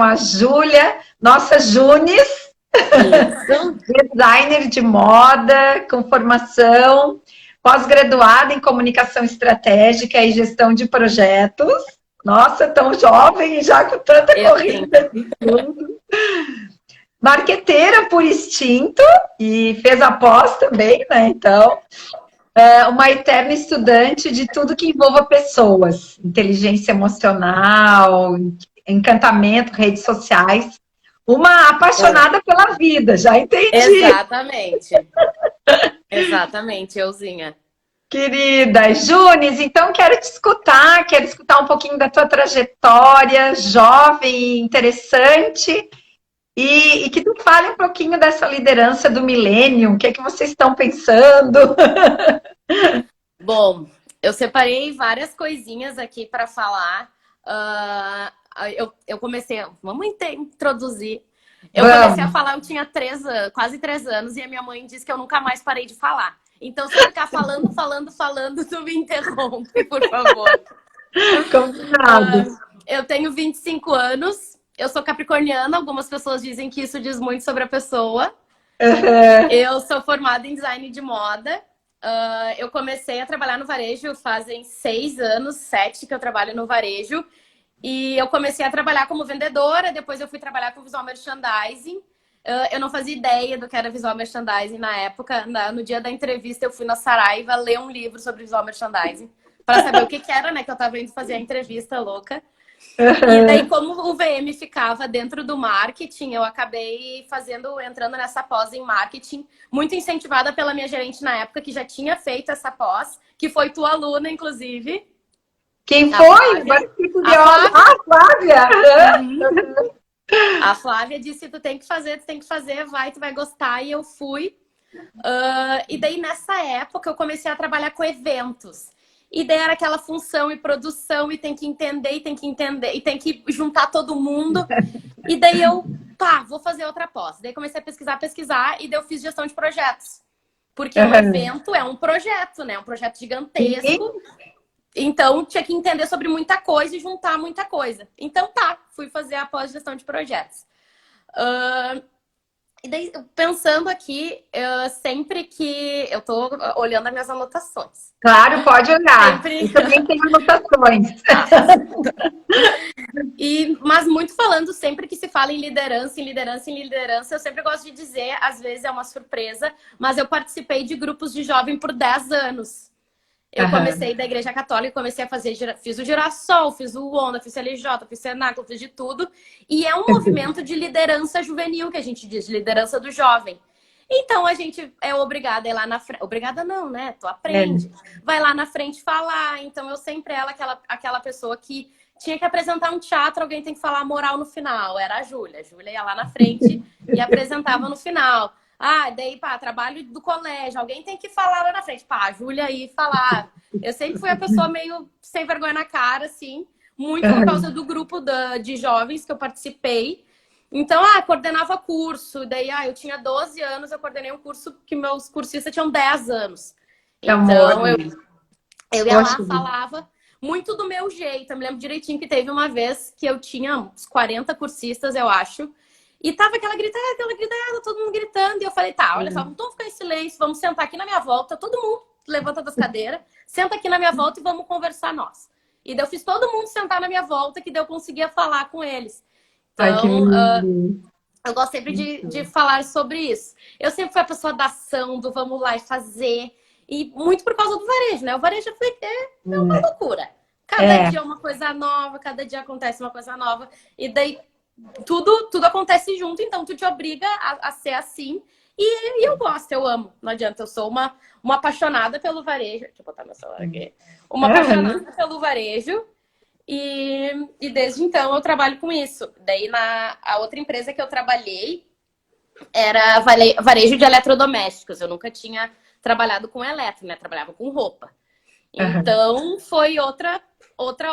a Júlia, nossa Junis, Isso. designer de moda, com formação, pós-graduada em comunicação estratégica e gestão de projetos. Nossa, tão jovem e já com tanta Eu tenho. corrida de tudo. Marqueteira por instinto e fez a pós também, né? Então, uma eterna estudante de tudo que envolva pessoas, inteligência emocional, encantamento, redes sociais. Uma apaixonada pela vida, já entendi. Exatamente. Exatamente, euzinha. Querida Junis, então quero escutar um pouquinho da tua trajetória, jovem, interessante, e que tu fale um pouquinho dessa liderança do milênio, o que é que vocês estão pensando? Bom, eu separei várias coisinhas aqui para falar. Eu comecei, introduzir. Eu comecei a Vamos. falar, eu tinha quase 3 anos, e a minha mãe disse que eu nunca mais parei de falar. Então, se eu ficar falando, tu me interrompe, por favor. Combinado. Eu tenho 25 anos, eu sou capricorniana, algumas pessoas dizem que isso diz muito sobre a pessoa. Eu sou formada em design de moda. Eu comecei a trabalhar no varejo fazem 6 anos, 7 que eu trabalho no varejo. E eu comecei a trabalhar como vendedora, depois eu fui trabalhar com visual merchandising. Eu não fazia ideia do que era visual merchandising na época. No dia da entrevista, eu fui na Saraiva ler um livro sobre visual merchandising para saber o que era, né? Que eu estava indo fazer a entrevista louca. E daí, como o VM ficava dentro do marketing, eu acabei entrando nessa pós em marketing, muito incentivada pela minha gerente na época, que já tinha feito essa pós, que foi tua aluna, inclusive. Quem A foi? Flávia. Agora fiquei curiosa. Ah, Flávia! Uhum. A Flávia disse, tu tem que fazer, vai, tu vai gostar. E eu fui. E daí, nessa época, eu comecei a trabalhar com eventos. E daí era aquela função e produção, e tem que entender, e tem que juntar todo mundo. E daí vou fazer outra pós. Daí comecei a pesquisar, e daí eu fiz gestão de projetos. Porque um evento é um projeto, né? Um projeto gigantesco. Então, tinha que entender sobre muita coisa e juntar muita coisa. Então, fui fazer a pós-gestão de projetos. E daí, pensando aqui, sempre que... Eu tô olhando as minhas anotações. Claro, pode olhar. Sempre... Eu também tenho anotações. Mas muito falando, sempre que se fala em liderança, eu sempre gosto de dizer, às vezes é uma surpresa, mas eu participei de grupos de jovem por 10 anos. Eu comecei da Igreja Católica, fiz o Girassol, fiz o Onda, fiz o LJ, fiz o Cenáculo, fiz de tudo. E é um movimento de liderança juvenil, que a gente diz, de liderança do jovem. Então, a gente é obrigada a ir lá na frente. Obrigada não, né? Tu aprende. Vai lá na frente falar. Então, eu sempre era aquela pessoa que tinha que apresentar um teatro, alguém tem que falar a moral no final. Era a Júlia. A Júlia ia lá na frente e apresentava no final. Daí, trabalho do colégio. Alguém tem que falar lá na frente. A Júlia ia falar. Eu sempre fui a pessoa meio sem vergonha na cara, assim. Muito por causa do grupo de jovens que eu participei. Então, coordenava curso. Daí, eu tinha 12 anos, eu coordenei um curso que meus cursistas tinham 10 anos. Então, eu ia lá, falava muito do meu jeito. Eu me lembro direitinho que teve uma vez que eu tinha uns 40 cursistas, eu acho. E tava aquela gritada, todo mundo gritando. E eu falei, olha só, vamos ficar em silêncio, vamos sentar aqui na minha volta. Todo mundo levanta das cadeiras, senta aqui na minha volta e vamos conversar nós. E daí eu fiz todo mundo sentar na minha volta, que daí eu conseguia falar com eles. Então, eu gosto sempre de falar sobre isso. Eu sempre fui a pessoa da ação, do vamos lá e fazer. E muito por causa do varejo, né? O varejo é uma loucura. Cada dia é uma coisa nova, cada dia acontece uma coisa nova. E daí tudo acontece junto, então tu te obriga a ser assim. E eu gosto, eu amo. Não adianta, eu sou uma apaixonada pelo varejo. Deixa eu botar meu celular aqui. Uma apaixonada pelo varejo. E desde então eu trabalho com isso. Daí a outra empresa que eu trabalhei era varejo de eletrodomésticos. Eu nunca tinha trabalhado com eletro, né? Trabalhava com roupa. Então foi outra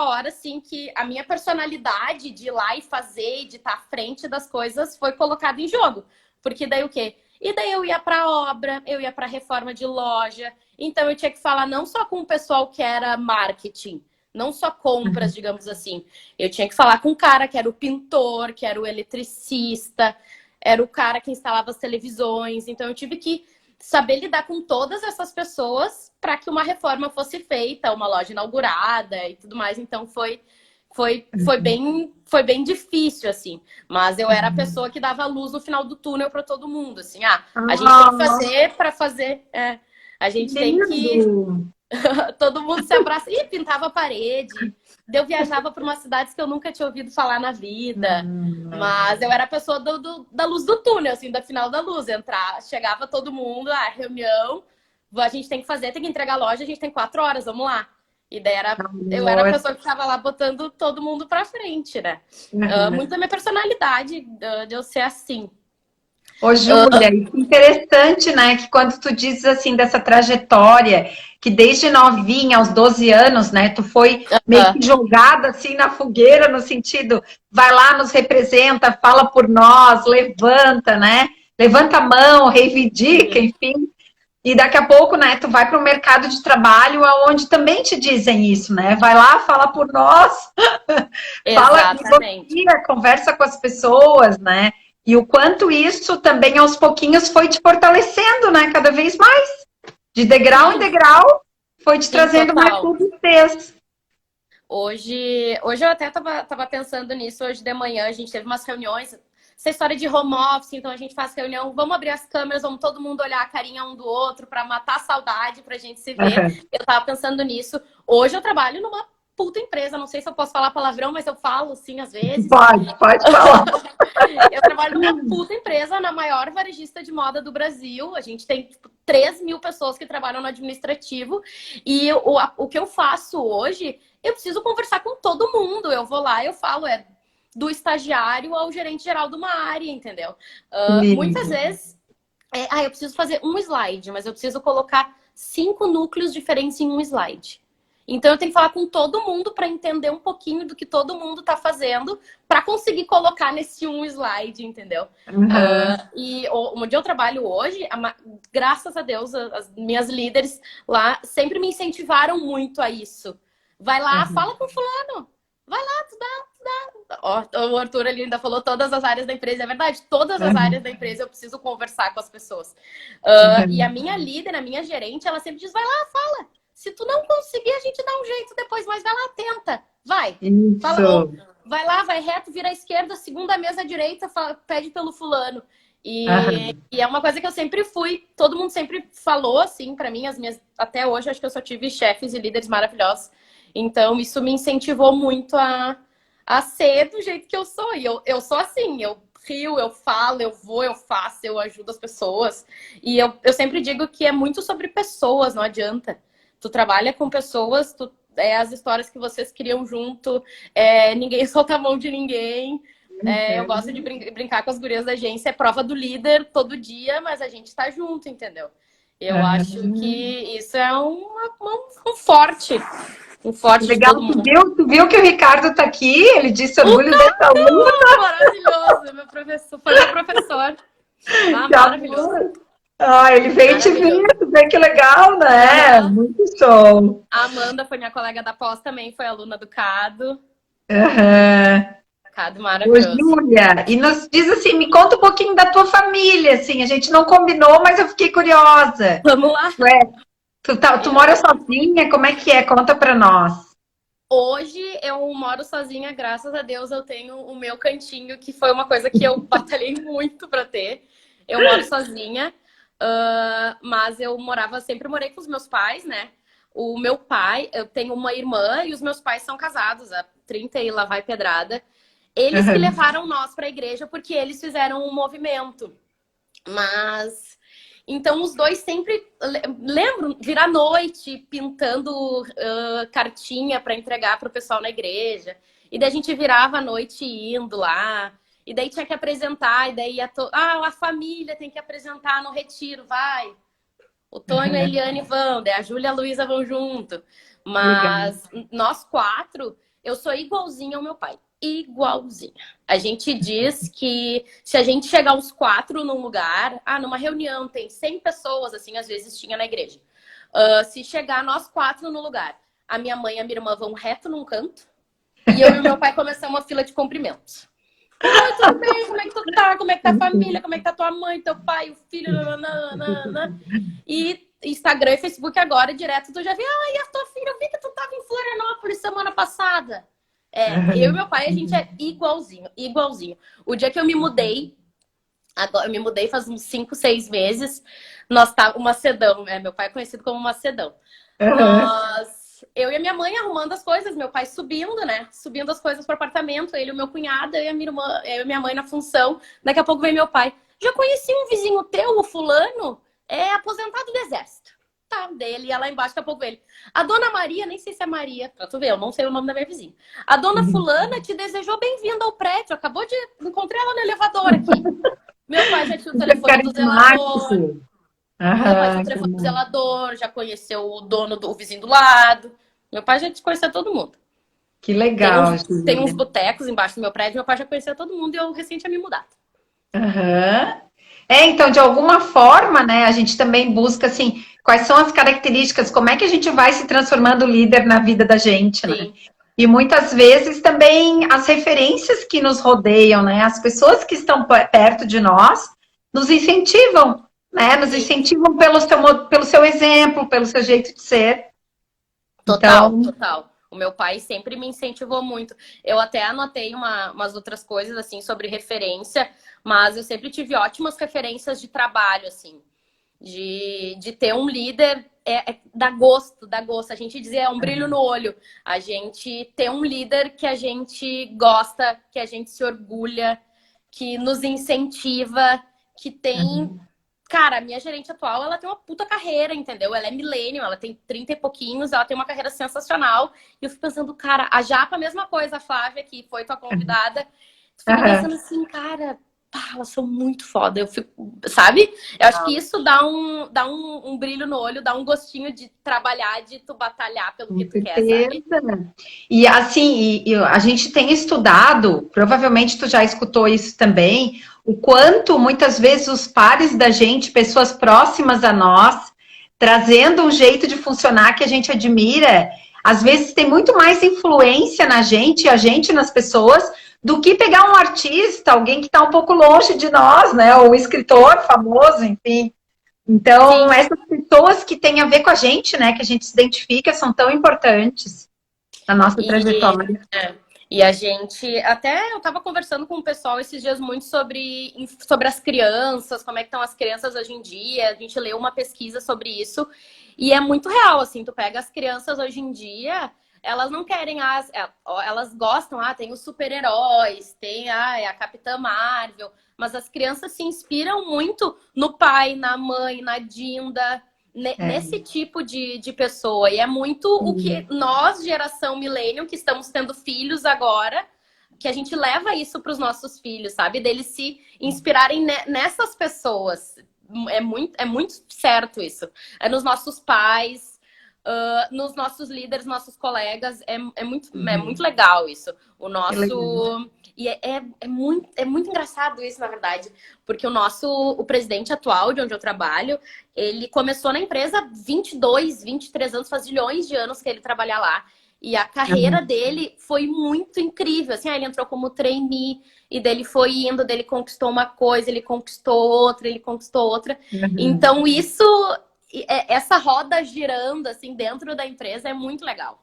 hora, assim, que a minha personalidade de ir lá e fazer, de estar à frente das coisas, foi colocada em jogo. Porque daí o quê? E daí eu ia para obra, eu ia para reforma de loja. Então eu tinha que falar não só com o pessoal que era marketing, Não só compras, digamos assim. Eu tinha que falar com o cara que era o pintor, que era o eletricista, era o cara que instalava as televisões. Então eu tive que saber lidar com todas essas pessoas para que uma reforma fosse feita, uma loja inaugurada e tudo mais. Então foi bem difícil, assim. Mas eu era a pessoa que dava luz no final do túnel para todo mundo, assim. A gente tem que fazer para fazer... a gente tem que... Todo mundo se abraça. Ih, pintava a parede. Eu viajava para umas cidades que eu nunca tinha ouvido falar na vida. Mas eu era a pessoa da luz do túnel, assim, da final da luz. Chegava todo mundo, reunião, a gente tem que fazer, tem que entregar a loja, a gente tem 4 horas, vamos lá. E daí eu era a pessoa que estava lá botando todo mundo pra frente, né? Muito da minha personalidade, de eu ser assim. Ô, Júlia, interessante, né, que quando tu dizes assim dessa trajetória, que desde novinha, aos 12 anos, né, tu foi meio que jogada assim na fogueira, no sentido, vai lá, nos representa, fala por nós, levanta, né, levanta a mão, reivindica, enfim, e daqui a pouco, né, tu vai para o mercado de trabalho, onde também te dizem isso, né, vai lá, fala por nós, fala, negocia, conversa com as pessoas, né, e o quanto isso também, aos pouquinhos, foi te fortalecendo, né? Cada vez mais. De degrau em degrau, foi te trazendo mais robustez. Hoje eu até tava pensando nisso hoje de manhã. A gente teve umas reuniões. Essa história de home office, então a gente faz reunião. Vamos abrir as câmeras, vamos todo mundo olhar a carinha um do outro para matar a saudade, pra gente se ver. Eu tava pensando nisso. Hoje eu trabalho numa puta empresa, não sei se eu posso falar palavrão, mas eu falo, assim, às vezes. Pode falar. Eu trabalho numa puta empresa, na maior varejista de moda do Brasil. A gente tem, tipo, 3.000 pessoas que trabalham no administrativo. E o que eu faço hoje, eu preciso conversar com todo mundo. Eu vou lá, eu falo, do estagiário ao gerente geral de uma área, entendeu? Muitas vezes, eu preciso fazer um slide, mas eu preciso colocar 5 núcleos diferentes em um slide. Então, eu tenho que falar com todo mundo para entender um pouquinho do que todo mundo está fazendo para conseguir colocar nesse um slide, entendeu? E onde eu trabalho hoje, graças a Deus, as minhas líderes lá sempre me incentivaram muito a isso. Vai lá, fala com fulano. Vai lá, tu dá. O Arthur ali ainda falou todas as áreas da empresa. É verdade, todas as áreas da empresa eu preciso conversar com as pessoas. E a minha líder, a minha gerente, ela sempre diz, vai lá, fala. Se tu não conseguir, a gente dá um jeito depois, mas vai lá, tenta. Vai. Fala, vai lá, vai reto, vira à esquerda, segunda mesa à direita, pede pelo fulano. E é uma coisa que eu sempre fui, todo mundo sempre falou assim pra mim, até hoje acho que eu só tive chefes e líderes maravilhosos. Então isso me incentivou muito a ser do jeito que eu sou. E eu sou assim, eu rio, eu falo, eu vou, eu faço, eu ajudo as pessoas. E eu sempre digo que é muito sobre pessoas, não adianta. Tu trabalha com pessoas, as histórias que vocês criam junto, ninguém solta a mão de ninguém. Eu gosto de brincar com as gurias da agência, é prova do líder todo dia, mas a gente tá junto, entendeu? Eu acho que isso é um forte. Um forte legal, de todo mundo. Tu viu que o Ricardo tá aqui? Ele disse orgulho dessa aluna. Maravilhoso, meu professor, foi meu professor. Maravilhoso. Ele veio te ver, tu vê que legal, né? Muito show. A Amanda foi minha colega da pós também, foi aluna do Cado. Cado maravilhoso. Ô, Júlia, e nos diz assim, me conta um pouquinho da tua família, assim, a gente não combinou, mas eu fiquei curiosa. Vamos lá. Tu mora sozinha? Como é que é? Conta pra nós. Hoje eu moro sozinha, graças a Deus eu tenho o meu cantinho, que foi uma coisa que eu batalhei muito pra ter. Eu moro sozinha, mas eu sempre morei com os meus pais, né? O meu pai, eu tenho uma irmã e os meus pais são casados há 30 e lá vai pedrada. Eles que levaram nós pra igreja porque eles fizeram um movimento. Mas... Então, os dois sempre, lembro, virar noite pintando cartinha para entregar para o pessoal na igreja. E daí a gente virava a noite indo lá. E daí tinha que apresentar. E daí a família tem que apresentar no retiro, vai. O Tonho e a Eliane vão, daí a Júlia e a Luísa vão junto. Mas nós 4, eu sou igualzinha ao meu pai. Igualzinha. A gente diz que se a gente chegar os 4 num lugar, numa reunião tem 100 pessoas, assim, às vezes tinha na igreja. Se chegar nós 4 no lugar, a minha mãe e a minha irmã vão reto num canto e eu e o meu pai começamos uma fila de cumprimentos. Oi, tudo bem? Como é que tu tá? Como é que tá a família? Como é que tá tua mãe, teu pai, o filho? Nananana. E Instagram e Facebook agora, direto, tu já vê, ai, a tua filha, eu vi que tu tava em Florianópolis semana passada. Eu e meu pai, a gente é igualzinho, igualzinho. O dia que eu me mudei, agora eu me mudei faz uns 5, 6 meses, nós tá o Macedão, meu pai é conhecido como Macedão. Eu e a minha mãe arrumando as coisas, meu pai subindo, né? Subindo as coisas pro apartamento, ele, o meu cunhado, eu e a minha irmã, eu e minha mãe na função. Daqui a pouco vem meu pai. Já conheci um vizinho teu, o fulano, é aposentado do exército. Tá, dele, ia lá embaixo, daqui a pouco ele. A dona Maria, nem sei se é Maria, pra tu ver, eu não sei o nome da minha vizinha. A dona fulana te desejou bem-vinda ao prédio, acabou de... Encontrei ela no elevador aqui. Meu pai já tinha o telefone do zelador. Meu pai tinha o telefone do zelador, já conheceu o dono do vizinho do lado. Meu pai já conhecia todo mundo. Que legal. Tem uns botecos embaixo do meu prédio, meu pai já conhecia todo mundo e eu recente tinha me mudado. Então, de alguma forma, né, a gente também busca, assim, quais são as características, como é que a gente vai se transformando líder na vida da gente, né? Sim. E muitas vezes também as referências que nos rodeiam, né, as pessoas que estão perto de nós, nos incentivam, né, nos incentivam pelo seu exemplo, pelo seu jeito de ser. Total, Então... total. O meu pai sempre me incentivou muito. Eu até anotei umas outras coisas, assim, sobre referência, mas eu sempre tive ótimas referências de trabalho, assim. De ter um líder, dá gosto, dá gosto. A gente dizia, é um brilho no olho. A gente ter um líder que a gente gosta, que a gente se orgulha, que nos incentiva, que tem... Cara, a minha gerente atual, ela tem uma puta carreira, entendeu? Ela é millennial, ela tem 30 e pouquinhos, ela tem uma carreira sensacional. E eu fico pensando, cara, a Japa, a mesma coisa, a Flávia, que foi tua convidada. Tu fica pensando assim, cara, pá, elas são muito foda. Eu fico, sabe? Eu acho que isso dá um brilho no olho, dá um gostinho de trabalhar, de tu batalhar pelo que tu quer, sabe? E assim, a gente tem estudado, provavelmente tu já escutou isso também, o quanto muitas vezes os pares da gente, pessoas próximas a nós, trazendo um jeito de funcionar que a gente admira, às vezes tem muito mais influência na gente, a gente nas pessoas, do que pegar um artista, alguém que está um pouco longe de nós, né? Ou um escritor famoso, enfim. Então, Sim. essas pessoas que têm a ver com a gente, né? Que a gente se identifica, são tão importantes na nossa trajetória. E a gente, até eu estava conversando com o pessoal esses dias muito sobre as crianças, como é que estão as crianças hoje em dia. A gente leu uma pesquisa sobre isso e é muito real, assim, tu pega as crianças hoje em dia, elas não querem elas gostam, tem os super-heróis, tem a Capitã Marvel, mas as crianças se inspiram muito no pai, na mãe, na Dinda, nesse tipo de pessoa. E é muito o que nós, geração millennial, que estamos tendo filhos agora, que a gente leva isso para os nossos filhos, sabe? Deles se inspirarem nessas pessoas. É muito certo isso. É nos nossos pais, nos nossos líderes, nossos colegas. É muito legal isso. O nosso... E é muito engraçado isso, na verdade. Porque o presidente atual, de onde eu trabalho, ele começou na empresa 22, 23 anos, faz milhões de anos que ele trabalha lá. E a carreira dele foi muito incrível. Assim, ele entrou como trainee, e dele foi indo, dele conquistou uma coisa, ele conquistou outra, ele conquistou outra. Então, essa roda girando, assim, dentro da empresa é muito legal.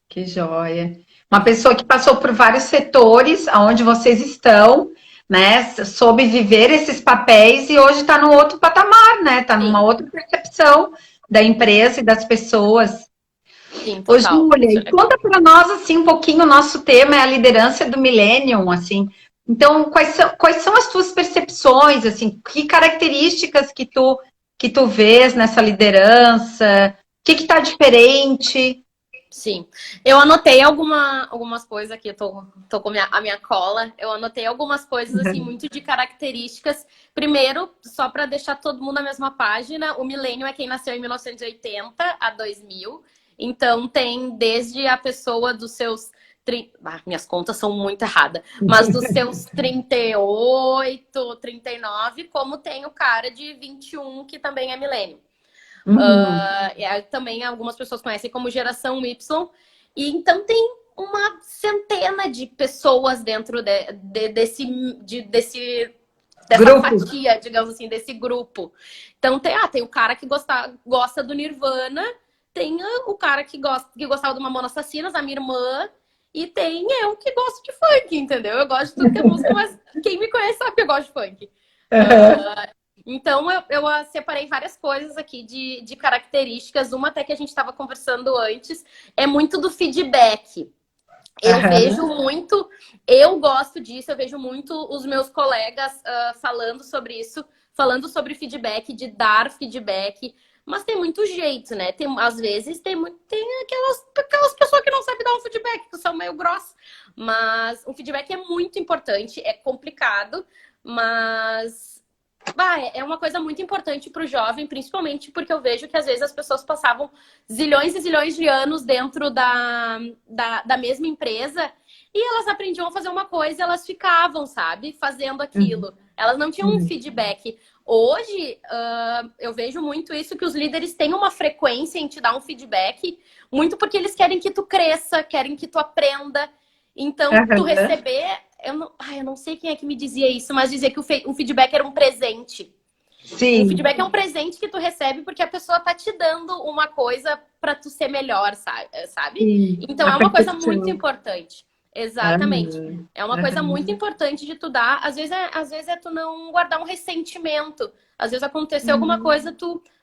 Que joia. Uma pessoa que passou por vários setores, onde vocês estão, né? Soube viver esses papéis e hoje está num outro patamar, né? Está numa outra percepção da empresa e das pessoas. Sim, Ô, Júlia, conta para nós, assim, um pouquinho, o nosso tema é a liderança do Millennium, assim. Então, quais são as tuas percepções, assim, que características que tu vês nessa liderança? O que está diferente? Sim, eu anotei algumas coisas aqui, eu tô com a minha cola, eu anotei algumas coisas, assim, muito de características. Primeiro, só para deixar todo mundo na mesma página, o milênio é quem nasceu em 1980 a 2000, então tem desde a pessoa dos seus... minhas contas são muito erradas, mas dos seus 38, 39, como tem o cara de 21 que também é milênio. Uhum. Também algumas pessoas conhecem como geração Y. E então tem uma centena de pessoas dentro dessa Grupo. fatia, digamos assim, desse grupo. Então tem o cara que gosta do Nirvana, tem o cara que gostava do Mamonas Assassinas, a minha irmã, e tem eu que gosto de funk, entendeu? Eu gosto de tudo que é música, mas quem me conhece sabe que eu gosto de funk. Uhum. Então eu separei várias coisas aqui de características. Uma até que a gente estava conversando antes, é muito do feedback. Eu vejo muito, eu gosto disso, eu vejo muito os meus colegas falando sobre isso, falando sobre feedback, de dar feedback, mas tem muito jeito, né? Às vezes tem aquelas pessoas que não sabem dar um feedback, que são meio grossas, mas o feedback é muito importante, é complicado, mas é uma coisa muito importante para o jovem, principalmente porque eu vejo que às vezes as pessoas passavam zilhões e zilhões de anos dentro da mesma empresa e elas aprendiam a fazer uma coisa e elas ficavam, sabe, fazendo aquilo. Elas não tinham um feedback. Hoje, eu vejo muito isso, que os líderes têm uma frequência em te dar um feedback, muito porque eles querem que tu cresça, querem que tu aprenda. Então, tu Uhum. receber... eu não sei quem é que me dizia isso, mas dizia que o feedback era um presente. O Sim. feedback é um presente que tu recebe porque a pessoa tá te dando uma coisa para tu ser melhor, sabe? Sim. Então A é uma coisa muito percepção. importante. Exatamente. Uhum. É uma coisa muito Uhum. importante de tu dar. Às vezes é tu não guardar um ressentimento. Às vezes aconteceu alguma Uhum. coisa,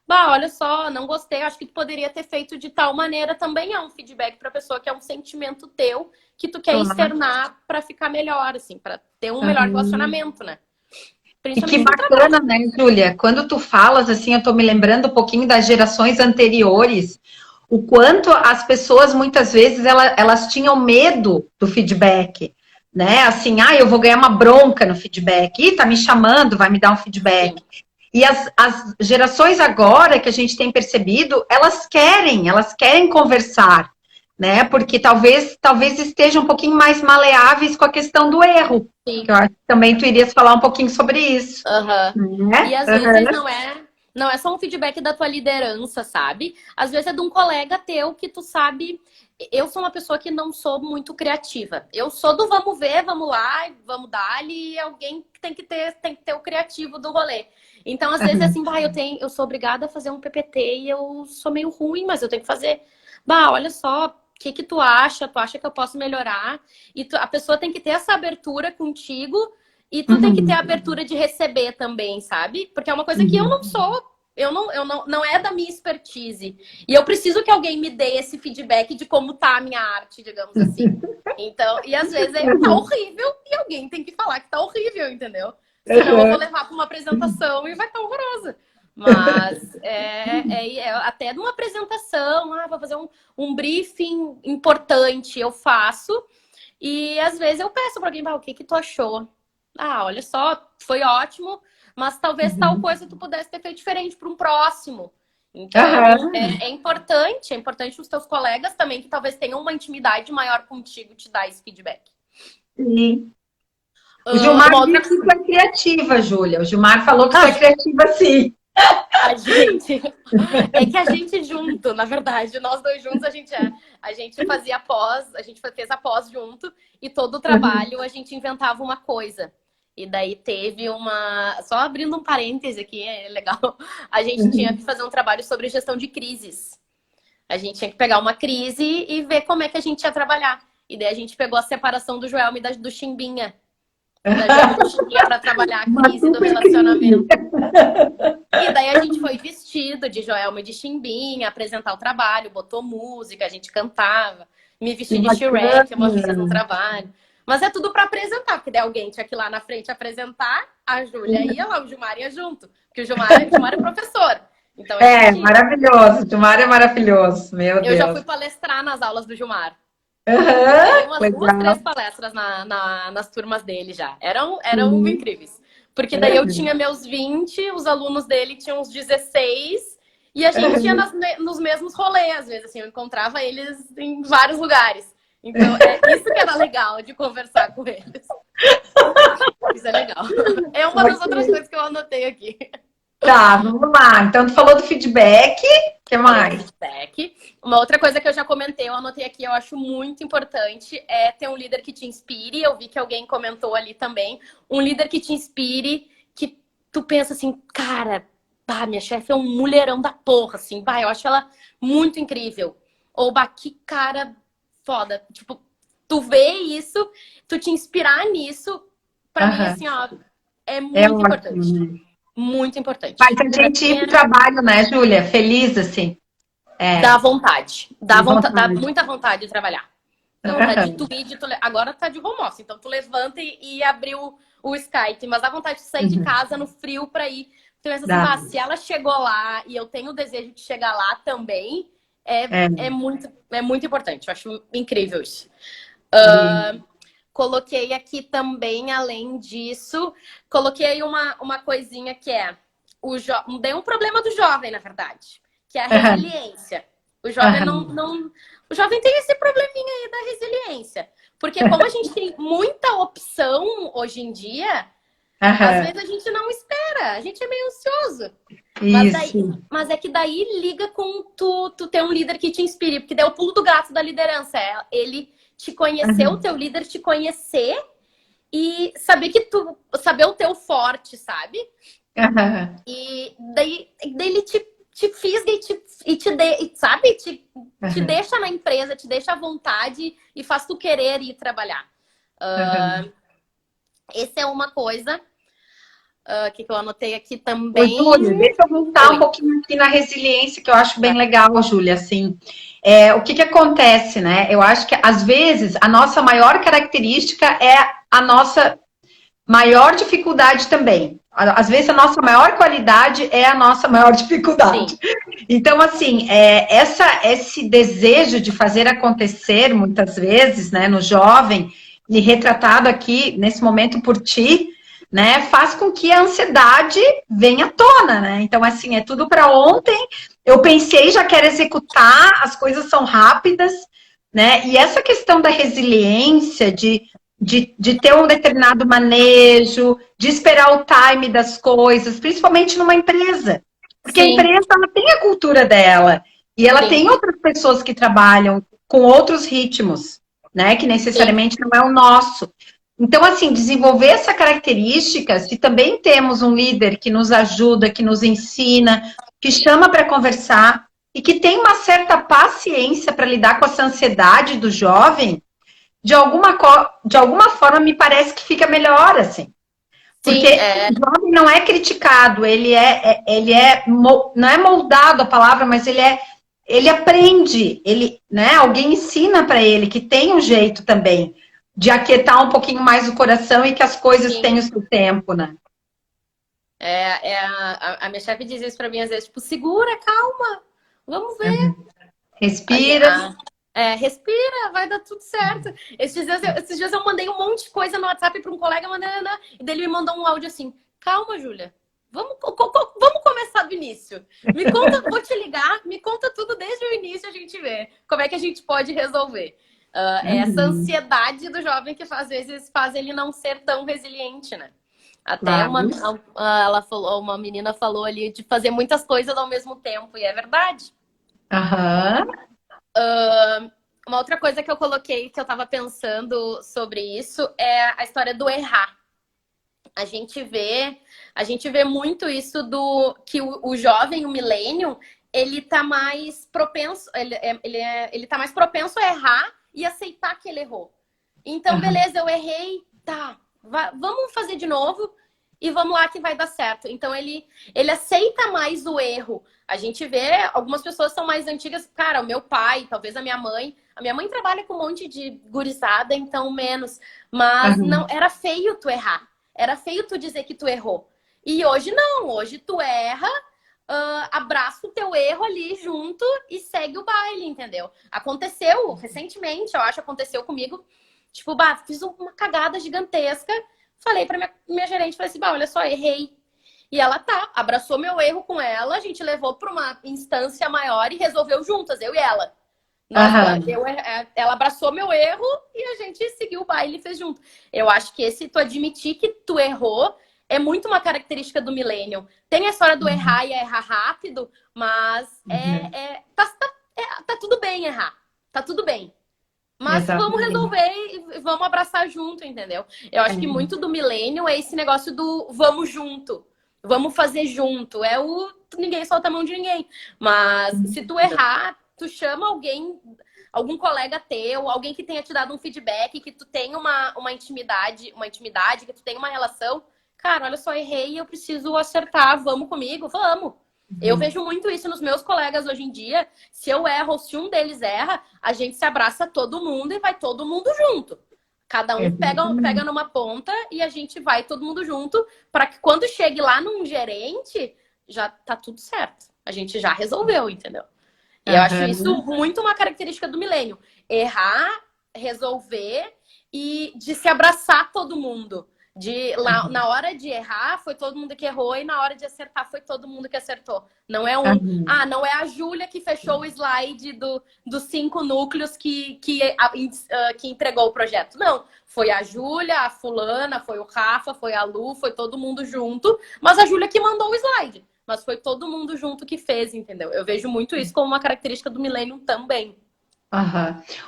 olha só, não gostei, acho que tu poderia ter feito de tal maneira. Também é um feedback pra pessoa, que é um sentimento teu que tu quer Claro. externar para ficar melhor, assim, para ter um melhor Uhum. relacionamento, né? E que Principalmente no bacana, trabalho. né, Júlia? Quando tu falas assim, eu tô me lembrando um pouquinho das gerações anteriores, o quanto as pessoas muitas vezes elas tinham medo do feedback, né? Assim, eu vou ganhar uma bronca no feedback. Ih, tá me chamando, vai me dar um feedback. Sim. E as gerações agora que a gente tem percebido, elas querem conversar, né? Porque talvez estejam um pouquinho mais maleáveis com a questão do erro. Sim. Que eu acho que também tu irias falar um pouquinho sobre isso, Aham. E né? às vezes Uhum. não é só um feedback da tua liderança, sabe? Às vezes é de um colega teu que tu sabe. Eu sou uma pessoa que não sou muito criativa. Eu sou do vamos ver, vamos lá, vamos dar e alguém tem que ter o criativo do rolê. Então, às vezes é assim, eu sou obrigada a fazer um PPT e eu sou meio ruim, mas eu tenho que fazer. Olha só, o que que tu acha? Tu acha que eu posso melhorar? E a pessoa tem que ter essa abertura contigo e tu tem que ter a Uhum. abertura de receber também, sabe? Porque é uma coisa que eu não Uhum. sou, não é da minha expertise. E eu preciso que alguém me dê esse feedback de como tá a minha arte, digamos assim. Então, e às vezes tá horrível e alguém tem que falar que tá horrível, entendeu? Senão eu vou Uhum. levar para uma apresentação e vai estar horrorosa. Mas até numa apresentação, vou fazer um briefing importante, eu faço. E às vezes eu peço para alguém, o que que tu achou? Olha só, foi ótimo, mas talvez tal Uhum. coisa tu pudesse ter feito diferente para um próximo. Então, Aham. é importante os teus colegas também, que talvez tenham uma intimidade maior contigo, te dar esse feedback. Sim. O Gilmar Uma outra disse que tu é criativa, Júlia. O Gilmar falou que tu é criativa, sim. a gente é que a gente junto, na verdade, nós dois juntos a gente fazia pós, a gente fez a pós junto e todo o trabalho a gente inventava uma coisa. E daí teve só abrindo um parêntese aqui, é legal. A gente tinha que fazer um trabalho sobre gestão de crises. A gente tinha que pegar uma crise e ver como é que a gente ia trabalhar. E daí a gente pegou a separação do Joelma e do Chimbinha. Da Joelma e do Chimbinha para trabalhar a Uma crise do super crise. relacionamento. E daí a gente foi vestido de Joelma e de Chimbinha, apresentar o trabalho, botou música, a gente cantava. Me Que vesti de Shrek uma vez no bacana. trabalho. Mas é tudo para apresentar, porque daí alguém tinha que ir lá na frente apresentar, a Júlia ia lá, o Gilmar ia junto. Porque o Gilmar é professor. Então a É, gente. maravilhoso. O Gilmar é maravilhoso. Meu Eu já fui Deus. palestrar nas aulas do Gilmar. Eu dei Aham, umas duas, legal. três palestras nas turmas dele já. Eram Sim. incríveis. Porque daí eu tinha meus 20, os alunos dele tinham uns 16, e a gente ia nos mesmos rolês, às vezes, assim, eu encontrava eles em vários lugares. Então, é isso que era legal de conversar com eles. Isso é legal. É uma das outras Ok. coisas que eu anotei aqui. Tá, vamos lá. Então, tu falou do feedback, o que Falei do mais? feedback. Uma outra coisa que eu já comentei, eu anotei aqui, eu acho muito importante, é ter um líder que te inspire. Eu vi que alguém comentou ali também. Um líder que te inspire, que tu pensa assim, cara, bah, minha chefe é um mulherão da porra, assim, bah, eu acho ela muito incrível. Ou, bah, que cara foda. Tipo, tu vê isso, tu te inspirar nisso, pra mim, Aham. assim, ó, é É muito ótimo, importante. né? Muito Faz importante. a Pra gente mim ir pro é trabalho, né, Júlia? Feliz, assim. dá É, vontade. de Dá vontade. muita vontade de trabalhar. Dá vontade de tu Aham. ir, agora tá de home office, então tu levanta e abre o Skype, mas dá vontade de sair de Uhum. casa no frio pra ir. Tu pensa assim, Dá. bah, se ela chegou lá e eu tenho o desejo de chegar lá também, É, é muito importante. Eu acho incrível isso. lindo. Coloquei aqui também, além disso, coloquei uma coisinha que é dei um problema do jovem, na verdade, que é a Aham. resiliência. O jovem Aham. o jovem tem esse probleminha aí da resiliência. Porque como a gente tem muita opção hoje em dia, às Aham. vezes a gente não espera, a gente é meio ansioso. Isso. Mas é que daí liga com tu ter um líder que te inspire, porque daí é o pulo do gato da liderança. É ele te conhecer, o Aham. teu líder te conhecer e saber que saber o teu forte, sabe? Aham. E daí ele te fisga sabe? Te Aham. deixa na empresa, te deixa à vontade e faz tu querer ir trabalhar. Aham. Essa é uma coisa que eu anotei aqui Ô, também. Júlia, deixa eu voltar um Oi. pouquinho aqui na resiliência, que eu acho bem legal, Júlia, assim. O que que acontece, né? Eu acho que, às vezes, a nossa maior característica é a nossa maior dificuldade também. Às vezes, a nossa maior qualidade é a nossa maior dificuldade. Sim, Então, assim, esse desejo de fazer acontecer, muitas vezes, né, no jovem, e retratado aqui, nesse momento, por ti, né, faz com que a ansiedade venha à tona, né? Então, assim, é tudo para ontem. Eu pensei, já quero executar, as coisas são rápidas, né? E essa questão da resiliência, de ter um determinado manejo, de esperar o time das coisas, principalmente numa empresa. Porque a sim, empresa ela tem a cultura dela e ela sim, tem outras pessoas que trabalham com outros ritmos, né? Que sim, necessariamente não é o nosso. Então, assim, desenvolver essa característica, se também temos um líder que nos ajuda, que nos ensina, que chama para conversar e que tem uma certa paciência para lidar com essa ansiedade do jovem, de alguma forma me parece que fica melhor, assim. sim, Porque o jovem não é criticado, não é moldado a palavra, mas ele aprende, né? Alguém ensina para ele que tem um jeito também de aquietar um pouquinho mais o coração e que as coisas sim. têm o seu tempo, né? A minha chefe diz isso pra mim às vezes, tipo, segura, calma, vamos ver. Respira. Respira, vai dar tudo certo. Esses dias eu mandei um monte de coisa no WhatsApp para um colega, e dele me mandou um áudio assim: calma, Júlia, vamos começar do início. Me conta, vou te ligar, me conta tudo desde o início, a gente vê como é que a gente pode resolver. É essa Uhum, ansiedade do jovem que às vezes faz ele não ser tão resiliente, né? Até claro. ela falou, uma menina falou ali de fazer muitas coisas ao mesmo tempo, e é verdade. Aham. Uma outra coisa que eu coloquei, que eu tava pensando sobre isso, é a história do errar. A gente vê, a gente vê muito isso do que o jovem, o millennium, ele tá mais propenso, ele tá mais propenso a errar e aceitar que ele errou. Então, Aham. beleza, eu errei, tá, vamos fazer de novo e vamos lá que vai dar certo. Então, ele aceita mais o erro. A gente vê, algumas pessoas são mais antigas, cara, o meu pai, talvez a minha mãe trabalha com um monte de gurizada, então menos, mas não, Aham. era feio tu errar. Era feio tu dizer que tu errou. E hoje não, hoje tu erra, abraça o teu erro ali junto e segue o baile, entendeu? Aconteceu recentemente, eu acho, aconteceu comigo. Tipo, bah, fiz uma cagada gigantesca. Falei pra minha gerente, falei assim, bah, olha só, errei. E ela abraçou meu erro com ela, a gente levou pra uma instância maior e resolveu juntas, eu e ela. Aham. Ela abraçou meu erro e a gente seguiu o baile e fez junto. Eu acho que esse tu admitir que tu errou é muito uma característica do millennial. Tem a história do errar e errar rápido, mas tá tudo bem errar. Tá tudo bem. Mas vamos resolver e vamos abraçar junto, entendeu? Eu acho que muito do millennial é esse negócio do vamos junto. Vamos fazer junto. Ninguém solta a mão de ninguém. Mas se tu errar, tu chama alguém, algum colega teu, alguém que tenha te dado um feedback, que tu tenha uma intimidade, que tu tenha uma relação. Cara, olha só, errei e eu preciso acertar. Vamos comigo? Vamos. Eu vejo muito isso nos meus colegas hoje em dia. Se eu erro ou se um deles erra, a gente se abraça todo mundo e vai todo mundo junto. Cada um pega numa ponta e a gente vai todo mundo junto para que quando chegue lá num gerente, já tá tudo certo. A gente já resolveu, entendeu? E eu acho isso muito uma característica do milênio. Errar, resolver e de se abraçar todo mundo. Na hora de errar, foi todo mundo que errou, e na hora de acertar, foi todo mundo que acertou. Não é não é a Júlia que fechou o slide dos 5 núcleos que entregou o projeto. Não, foi a Júlia, a fulana, foi o Rafa, foi a Lu, foi todo mundo junto, mas a Júlia que mandou o slide. Mas foi todo mundo junto que fez, entendeu? Eu vejo muito isso como uma característica do milênio também.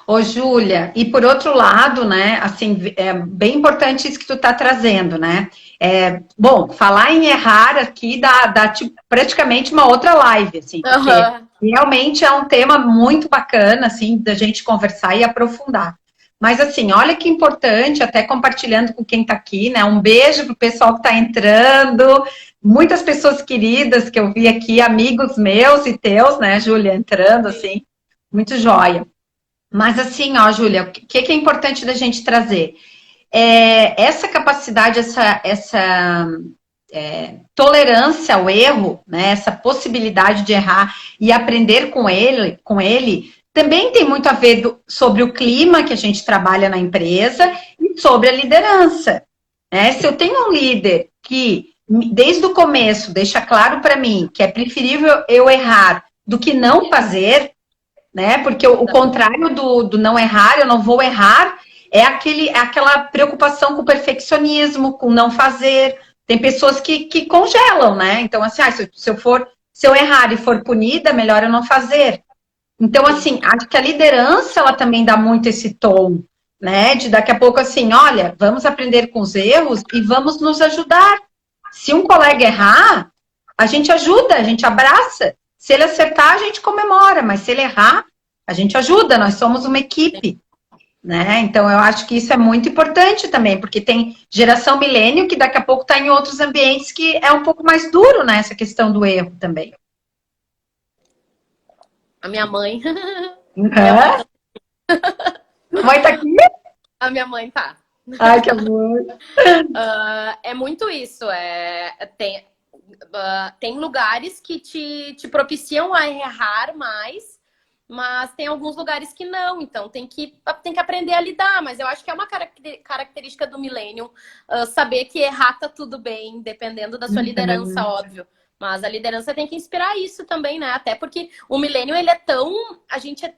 Ô, Júlia, e por outro lado, né, assim, é bem importante isso que tu tá trazendo, né? Bom, falar em errar aqui dá tipo, praticamente uma outra live, assim, porque realmente é um tema muito bacana, assim, da gente conversar e aprofundar. Mas, assim, olha que importante, até compartilhando com quem tá aqui, né? Um beijo pro pessoal que tá entrando, muitas pessoas queridas que eu vi aqui, amigos meus e teus, né, Júlia, entrando, assim, muito joia. Mas assim, ó, Júlia, o que é importante da gente trazer? Essa capacidade, essa tolerância ao erro, né, essa possibilidade de errar e aprender com ele, também tem muito a ver sobre o clima que a gente trabalha na empresa e sobre a liderança. Né? Se eu tenho um líder que, desde o começo, deixa claro para mim que é preferível eu errar do que não fazer, né? Porque o contrário do não errar, eu não vou errar, é aquela preocupação com o perfeccionismo, com não fazer. Tem pessoas que congelam, né? Então, assim, se eu errar e for punida, melhor eu não fazer. Então, assim, acho que a liderança, ela também dá muito esse tom, né? De daqui a pouco, assim, olha, vamos aprender com os erros e vamos nos ajudar. Se um colega errar, a gente ajuda, a gente abraça. Se ele acertar, a gente comemora, mas se ele errar, a gente ajuda, nós somos uma equipe, né? Então, eu acho que isso é muito importante também, porque tem geração milênio que daqui a pouco está em outros ambientes que é um pouco mais duro, né? Essa questão do erro também. A minha mãe. A mãe tá aqui? A minha mãe tá. Ai, que amor. É muito isso. Tem lugares que te propiciam a errar mais, mas tem alguns lugares que não. Então tem que aprender a lidar. Mas eu acho que é uma característica do millennium saber que errar tá tudo bem, dependendo da sua liderança, óbvio. Mas a liderança tem que inspirar isso também, né? Até porque o millennium, ele é tão...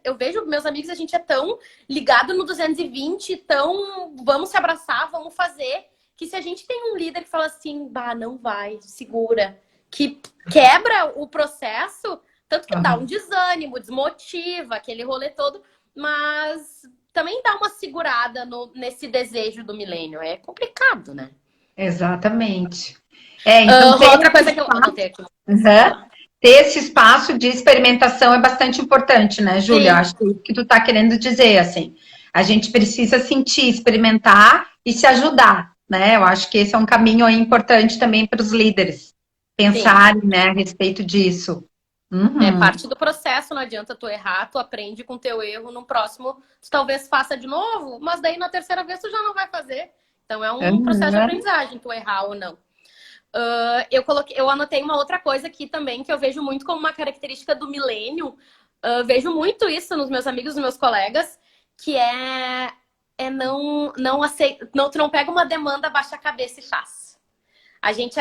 eu vejo meus amigos, a gente é tão ligado no 220, tão... Vamos se abraçar, vamos fazer... Que se a gente tem um líder que fala assim, bah, não vai, segura, que quebra o processo, tanto que dá um desânimo, desmotiva, aquele rolê todo, mas também dá uma segurada nesse desejo do milênio. É complicado, né? Exatamente. Então outra coisa que eu anotei aqui. Ter esse espaço de experimentação é bastante importante, né, Júlia? Acho que tu tá querendo dizer, assim, a gente precisa sentir, experimentar e se ajudar, né? Eu acho que esse é um caminho aí importante também para os líderes pensarem, né, a respeito disso. É parte do processo, não adianta tu errar, tu aprende com teu erro, no próximo tu talvez faça de novo, mas daí na terceira vez tu já não vai fazer. Então é um processo de aprendizagem, tu errar ou não. Eu anotei uma outra coisa aqui também, que eu vejo muito como uma característica do milênio. Vejo muito isso nos meus amigos, nos meus colegas, que tu não pega uma demanda, baixa a cabeça e faz. A gente,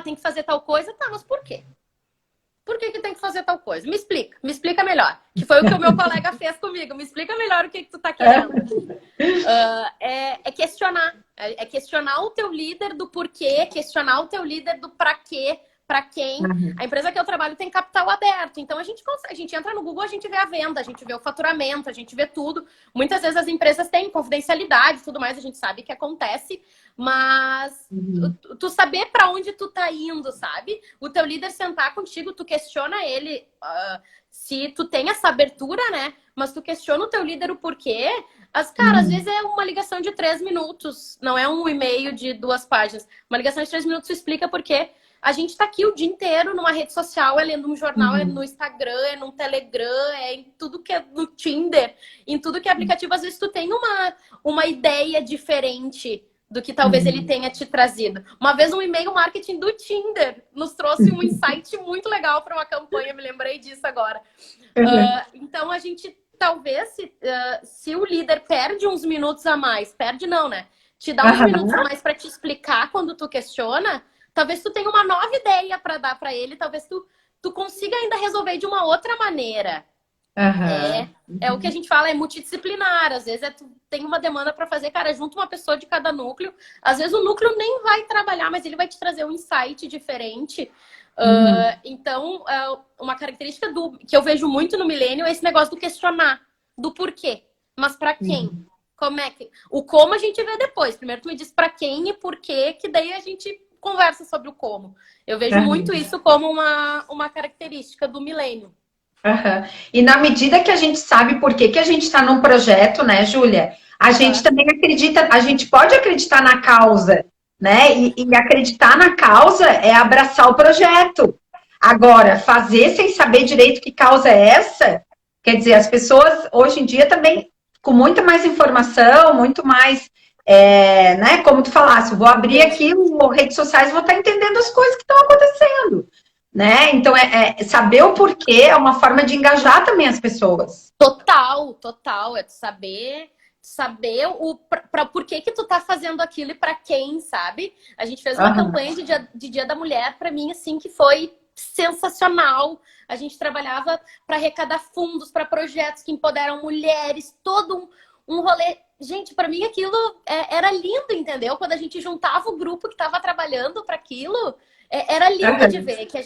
tem que fazer tal coisa, tá, mas por quê? Por que tem que fazer tal coisa? Me explica melhor. Que foi o que o meu colega fez comigo. Me explica melhor o que tu tá querendo. É questionar. É questionar o teu líder do porquê, questionar o teu líder do pra quê, pra quem. A empresa que eu trabalho tem capital aberto, então a gente entra no Google, a gente vê a venda, a gente vê o faturamento, a gente vê tudo. Muitas vezes as empresas têm confidencialidade e tudo mais, a gente sabe que acontece, mas tu saber pra onde tu tá indo, sabe? O teu líder sentar contigo, tu questiona ele, se tu tem essa abertura, né? Mas tu questiona o teu líder o porquê. Cara, às vezes é uma ligação de 3 minutos, não é um e-mail de 2 páginas. Uma ligação de 3 minutos explica por quê. A gente tá aqui o dia inteiro numa rede social, é lendo um jornal, é no Instagram, é no Telegram, é em tudo que é no Tinder, em tudo que é aplicativo. Às vezes tu tem uma ideia diferente do que talvez ele tenha te trazido. Uma vez um e-mail marketing do Tinder nos trouxe um insight muito legal para uma campanha, me lembrei disso agora. Então a gente talvez, se o líder perde uns minutos a mais, perde não, né? Te dá uns minutos a mais para te explicar quando tu questiona, talvez tu tenha uma nova ideia para dar para ele, talvez tu consiga ainda resolver de uma outra maneira. É o que a gente fala, é multidisciplinar. Às vezes tu tem uma demanda para fazer, cara, junto uma pessoa de cada núcleo. Às vezes o núcleo nem vai trabalhar, mas ele vai te trazer um insight diferente. Então, uma característica que eu vejo muito no milênio é esse negócio do questionar, do porquê. Mas para quem? Como é que... O como a gente vê depois. Primeiro tu me diz para quem e porquê, que daí a gente conversa sobre o como. Eu vejo muito isso como uma característica do milênio. E na medida que a gente sabe por que a gente está num projeto, né, Júlia? A gente também acredita, a gente pode acreditar na causa, né? E acreditar na causa é abraçar o projeto. Agora, fazer sem saber direito que causa é essa, quer dizer, as pessoas hoje em dia também, com muita mais informação, muito mais, né? Como tu falasse, vou abrir aqui redes sociais e vou estar entendendo as coisas que estão acontecendo. Né? Então, saber o porquê é uma forma de engajar também as pessoas. Total. É tu saber para por que tu tá fazendo aquilo e para quem, sabe? A gente fez uma campanha de Dia da Mulher, para mim, assim, que foi sensacional. A gente trabalhava para arrecadar fundos para projetos que empoderam mulheres, todo um rolê. Gente, para mim aquilo era lindo, entendeu? Quando a gente juntava o grupo que estava trabalhando para aquilo, era lindo de ver que a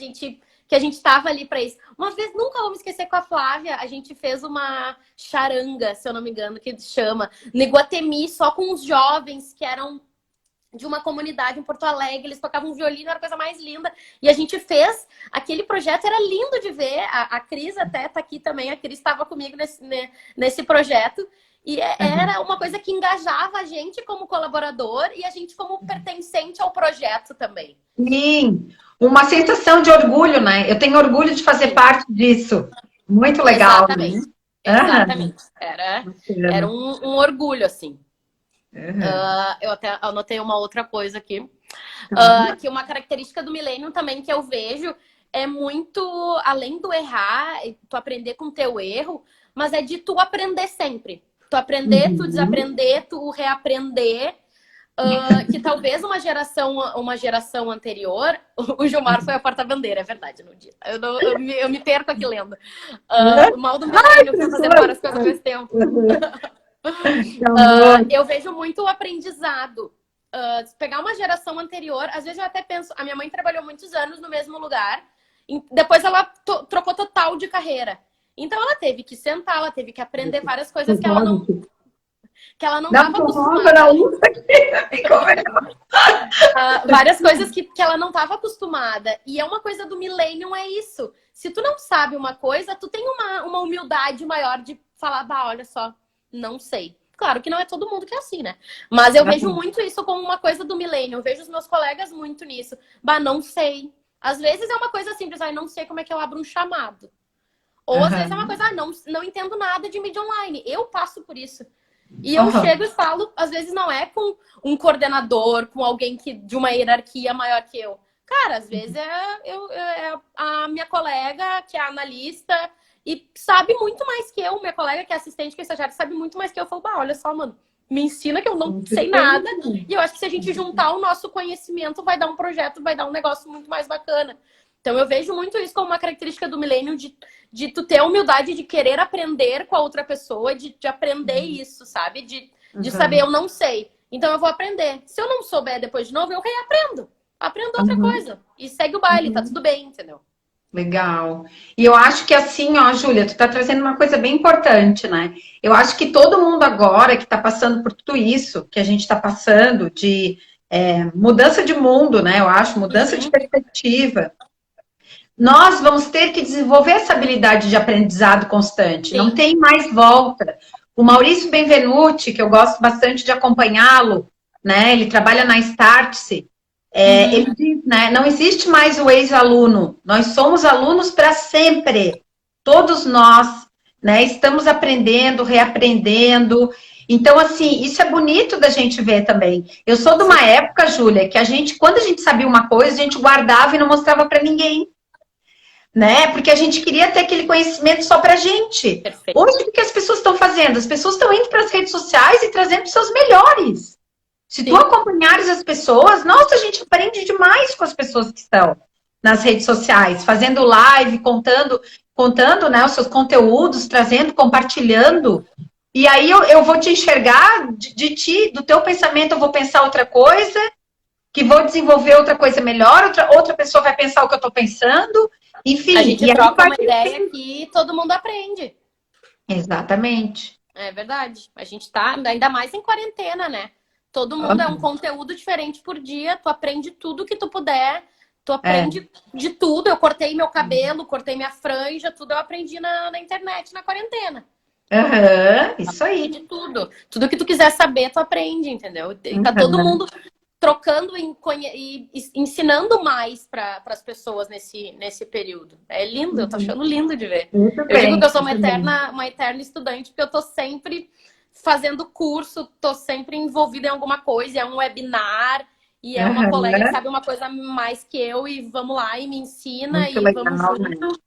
gente tava ali para isso. Uma vez, nunca vou me esquecer, com a Flávia, a gente fez uma charanga, se eu não me engano, que chama, no Iguatemi, só com os jovens que eram de uma comunidade em Porto Alegre, eles tocavam violino, era a coisa mais linda. E a gente fez aquele projeto, era lindo de ver. A Cris até tá aqui também, a Cris estava comigo nesse projeto. E era uma coisa que engajava a gente como colaborador e a gente como pertencente ao projeto também. Sim, uma sensação de orgulho, né? Eu tenho orgulho de fazer parte disso. Muito legal. Exatamente. Né? Exatamente. Era um orgulho, assim. Eu até anotei uma outra coisa aqui. Que uma característica do milênio também que eu vejo é muito, além do errar, tu aprender com o teu erro, mas é de tu aprender sempre. Tu aprender, tu desaprender, tu reaprender. Que talvez uma geração anterior, o Gilmar foi a porta-bandeira, é verdade, no dia. Eu me perco aqui lendo. O mal do milênio, eu fui fazer várias coisas ao mesmo tempo. Eu vejo muito o aprendizado. Se pegar uma geração anterior, às vezes eu até penso, a minha mãe trabalhou muitos anos no mesmo lugar, depois ela trocou total de carreira. Então ela teve que sentar, ela teve que aprender várias coisas que ela não estava acostumada. Várias coisas que ela não estava acostumada. E é uma coisa do millennium, é isso. Se tu não sabe uma coisa, tu tem uma humildade maior de falar, bah, olha só, não sei. Claro que não é todo mundo que é assim, né? Mas eu vejo muito isso como uma coisa do millennium. Eu vejo os meus colegas muito nisso. Bah, não sei. Às vezes é uma coisa simples, não sei como é que eu abro um chamado. Ou às vezes é uma coisa, não entendo nada de mídia online. Eu passo por isso. E eu chego e falo, às vezes não é com um coordenador, com alguém de uma hierarquia maior que eu. Cara, às vezes é a minha colega, que é analista, e sabe muito mais que eu. Minha colega, que é assistente, que é estagiária, sabe muito mais que eu. Eu falo, bah, olha só, mano, me ensina que eu não sei nada. E eu acho que se a gente juntar o nosso conhecimento, vai dar um projeto, vai dar um negócio muito mais bacana. Então, eu vejo muito isso como uma característica do milênio de tu ter a humildade de querer aprender com a outra pessoa, de aprender isso, sabe? De saber, eu não sei. Então eu vou aprender. Se eu não souber depois de novo, eu reaprendo. Aprendo outra Uhum. coisa. E segue o baile, tá tudo bem, entendeu? Legal. E eu acho que assim, ó, Júlia, tu tá trazendo uma coisa bem importante, né? Eu acho que todo mundo agora que está passando por tudo isso que a gente está passando, de mudança de mundo, né? Eu acho, mudança de Uhum. perspectiva, nós vamos ter que desenvolver essa habilidade de aprendizado constante, não Sim. tem mais volta. O Maurício Benvenuti, que eu gosto bastante de acompanhá-lo, né? Ele trabalha na Startse. Uhum. Ele diz, né? Não existe mais o ex-aluno, nós somos alunos para sempre. Todos nós, né? Estamos aprendendo, reaprendendo. Então, assim, isso é bonito da gente ver também. Eu sou de Sim. uma época, Júlia, que a gente, quando a gente sabia uma coisa, a gente guardava e não mostrava para ninguém, né? Porque a gente queria ter aquele conhecimento só para a gente. Perfeito. Hoje, o que as pessoas estão fazendo? As pessoas estão indo para as redes sociais e trazendo os seus melhores. Se tu Sim. acompanhares as pessoas, nossa, a gente aprende demais com as pessoas que estão nas redes sociais, fazendo live, contando, né, os seus conteúdos, trazendo, compartilhando. E aí eu vou te enxergar de ti, do teu pensamento, eu vou pensar outra coisa, que vou desenvolver outra coisa melhor, outra pessoa vai pensar o que eu estou pensando, A enfim, gente e aí troca vai. uma ideia que todo mundo aprende. Exatamente. É verdade. A gente tá ainda mais em quarentena, né? Todo mundo é um conteúdo diferente por dia. Tu aprende tudo que tu puder. Tu É. aprende de tudo. Eu cortei meu cabelo, cortei minha franja, tudo eu aprendi na internet, na quarentena. Aham, isso Aprendi aí. de tudo. Tudo que tu quiser saber, tu aprende, entendeu? E tá todo Uhum. mundo trocando e ensinando mais para as pessoas nesse período. É lindo, eu tô Uhum. achando lindo de ver. Muito Eu digo que eu bem, sou muito bem. uma eterna estudante, porque eu tô sempre fazendo curso, tô sempre envolvida em alguma coisa, é um webinar, e é uma colega que Aham. sabe uma coisa mais que eu, e vamos lá, e me ensina, Muito e vamos legal, né? junto.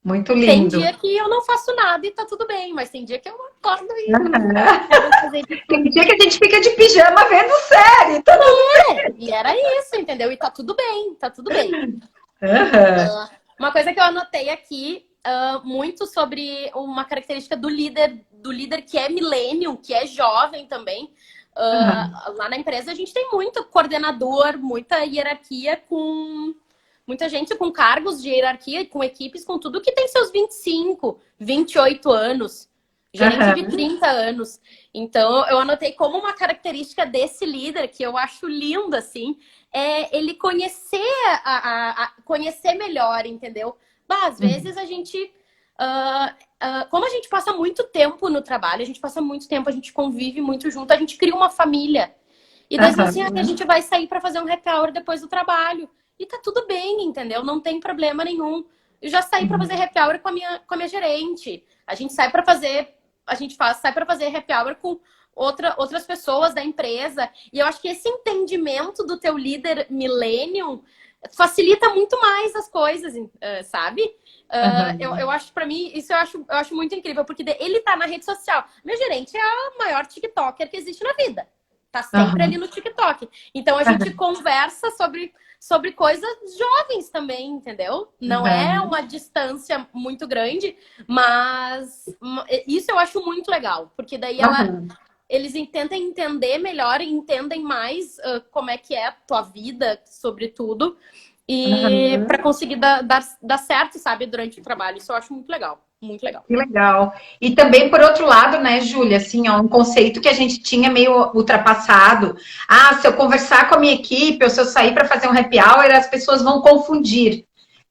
Muito Tem lindo. dia que eu não faço nada e tá tudo bem, mas tem dia que eu acordo e Aham. quero fazer de Tem tudo. dia que a gente fica de pijama vendo série, tá tudo E era isso, entendeu? E tá tudo bem, tá tudo bem. bem. Aham. Uma coisa que eu anotei aqui, muito sobre uma característica do líder que é millennium, que é jovem também. Aham. Lá na empresa a gente tem muito coordenador, muita hierarquia com muita gente com cargos de hierarquia, com equipes, com tudo que tem seus 25, 28 anos, gente de Aham. 30 anos. Então, eu anotei como uma característica desse líder, que eu acho lindo, assim, é ele conhecer, conhecer melhor, entendeu? Bah, às vezes a gente... como a gente passa muito tempo no trabalho, a gente passa muito tempo, a gente convive muito junto, a gente cria uma família. E daí assim, a Aham. gente vai sair para fazer um happy hour depois do trabalho. E tá tudo bem, entendeu? Não tem problema nenhum. Eu já saí para fazer happy hour com a minha gerente. A gente sai para fazer, sai para fazer happy hour com outras pessoas da empresa. E eu acho que esse entendimento do teu líder millennium facilita muito mais as coisas, sabe? Eu Aham. acho, para mim, isso eu acho muito incrível, porque ele tá na rede social. Meu gerente é a maior TikToker que existe na vida. Tá sempre ali Aham. no TikTok. Então a gente conversa sobre coisas jovens também, entendeu? Não é Aham. uma distância muito grande, mas isso eu acho muito legal, porque daí Aham. eles tentam entender melhor e entendem mais como é que é a tua vida, sobretudo, e Aham. para conseguir dar certo, sabe, durante o trabalho. Isso eu acho muito legal, muito legal. Que legal. E também, por outro lado, né, Júlia, assim, ó, um conceito que a gente tinha meio ultrapassado. Ah, se eu conversar com a minha equipe ou se eu sair para fazer um happy hour, as pessoas vão confundir.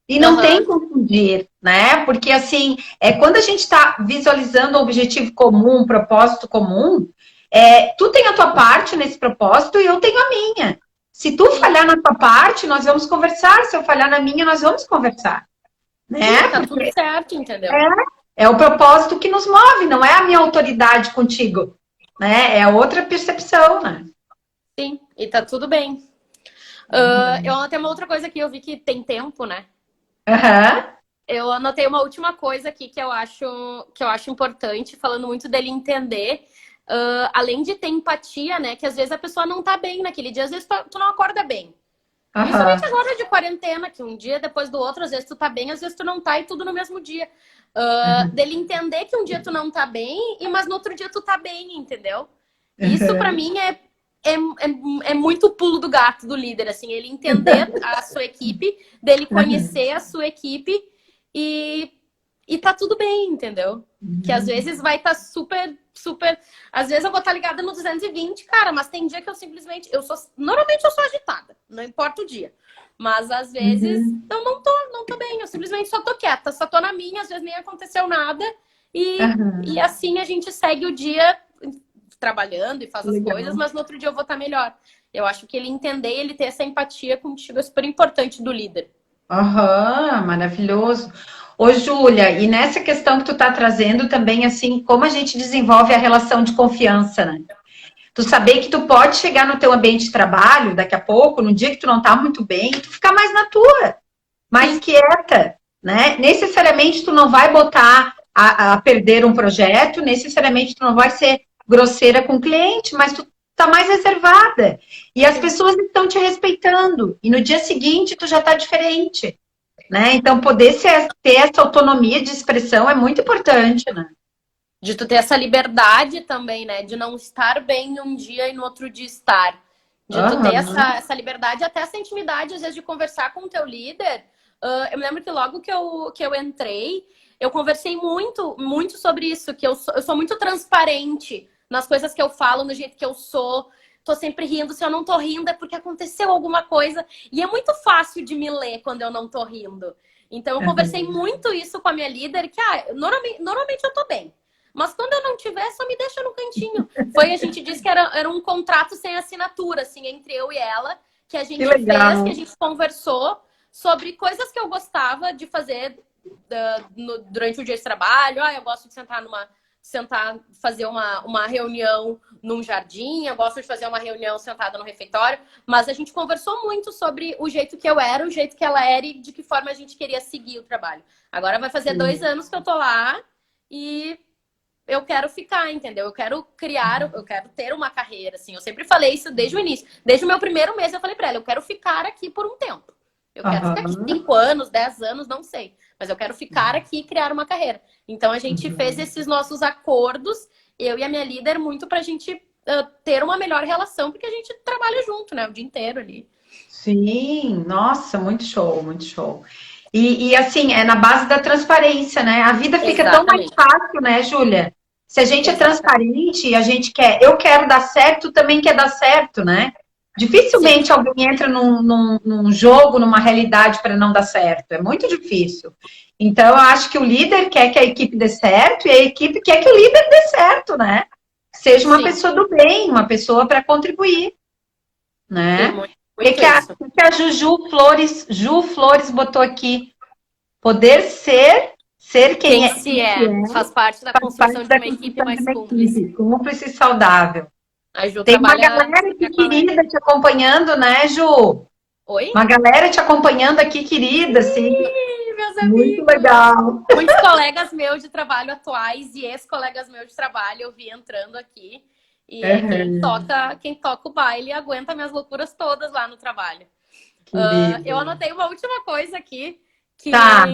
E não tem Aham, confundir, né? Porque, assim, quando a gente está visualizando um objetivo comum, um propósito comum, tu tem a tua parte nesse propósito e eu tenho a minha. Se tu sim, falhar na tua parte, nós vamos conversar. Se eu falhar na minha, nós vamos conversar, sim, né? tá tudo Porque certo, entendeu? é o propósito que nos move, não é a minha autoridade contigo, né? É outra percepção, né? Sim, e tá tudo bem. Eu anotei uma outra coisa aqui, eu vi que tem tempo, né? Aham, Eu anotei uma última coisa aqui que eu acho importante, falando muito dele entender, além de ter empatia, né? Que às vezes a pessoa não tá bem naquele dia, às vezes tu não acorda bem. Principalmente aham, agora de quarentena, que um dia depois do outro, às vezes tu tá bem, às vezes tu não tá, e tudo no mesmo dia. aham, Dele entender que um dia tu não tá bem, mas no outro dia tu tá bem, entendeu? Isso pra aham. mim é muito o pulo do gato do líder, assim, ele entender a sua equipe, dele conhecer a sua equipe e tá tudo bem, entendeu? Que às vezes vai estar super, super... Às vezes eu vou estar ligada no 220, cara, mas tem dia que eu simplesmente... Normalmente eu sou agitada, não importa o dia. Mas às vezes eu não tô bem, eu simplesmente só tô quieta, só tô na minha, às vezes nem aconteceu nada. E assim a gente segue o dia trabalhando e faz as coisas, mas no outro dia eu vou estar melhor. Eu acho que ele entender, ele ter essa empatia contigo é super importante do líder. Aham, maravilhoso. Ô, Júlia, e nessa questão que tu tá trazendo também, assim, como a gente desenvolve a relação de confiança, né? Tu saber que tu pode chegar no teu ambiente de trabalho daqui a pouco, no dia que tu não tá muito bem, tu ficar mais na tua, mais quieta, né? Necessariamente tu não vai botar a perder um projeto, necessariamente tu não vai ser grosseira com o cliente, mas tu tá mais reservada. E as pessoas estão te respeitando. E no dia seguinte tu já tá diferente, né? Então poder ter essa autonomia de expressão é muito importante, né? De tu ter essa liberdade também, né? De não estar bem um dia e no outro dia estar. De tu ter essa liberdade, até essa intimidade, às vezes, de conversar com o teu líder. Eu me lembro que logo que eu entrei, eu conversei muito, muito sobre isso, que eu sou muito transparente nas coisas que eu falo, no jeito que eu sou. Tô sempre rindo. Se eu não tô rindo, é porque aconteceu alguma coisa. E é muito fácil de me ler quando eu não tô rindo. Então, eu conversei muito isso com a minha líder, que normalmente eu tô bem. Mas quando eu não tiver, só me deixa no cantinho. A gente disse que era um contrato sem assinatura, assim, entre eu e ela, que a gente fez, que a gente conversou sobre coisas que eu gostava de fazer durante o dia de trabalho. Eu gosto de fazer uma reunião num jardim, eu gosto de fazer uma reunião sentada no refeitório, mas a gente conversou muito sobre o jeito que eu era, o jeito que ela era e de que forma a gente queria seguir o trabalho. Agora vai fazer 2 anos que eu tô lá e eu quero ficar, entendeu? Eu quero ter uma carreira, assim. Eu sempre falei isso desde o início. Desde o meu primeiro mês eu falei pra ela, eu quero ficar aqui por um tempo. Eu quero ficar aqui 5 anos, 10 anos, não sei. Mas eu quero ficar aqui e criar uma carreira. Então a gente fez esses nossos acordos, eu e a minha líder, muito pra gente ter uma melhor relação, porque a gente trabalha junto, né? O dia inteiro ali. Sim, nossa, muito show, muito show. E assim, é na base da transparência, né? A vida fica tão mais Exatamente. fácil, né, Júlia? Se a gente é Exatamente. transparente e a gente eu quero dar certo, tu também quer dar certo, né? Sim. Dificilmente alguém entra num jogo, numa realidade para não dar certo. É muito difícil. Então, eu acho que o líder quer que a equipe dê certo e a equipe quer que o líder dê certo, né? Seja uma Sim. pessoa do bem, uma pessoa para contribuir, Sim, né? muito, O que, muito que a, isso. o que a Ju Flores botou aqui? Poder ser quem Quem é, se é, faz parte da faz construção parte de da uma equipe construção de mais uma cúmplice. equipe, cúmplice e saudável. A Ju Tem uma trabalha galera com aqui a galera. querida te acompanhando, né, Ju? Oi? Uma galera te acompanhando aqui, querida, assim. Ih, meus Muito amigos! legal. Muitos colegas meus de trabalho atuais e ex-colegas meus de trabalho eu vi entrando aqui. E é Uhum. quem toca o baile e aguenta minhas loucuras todas lá no trabalho. Eu Querida. anotei uma última coisa aqui, Tá.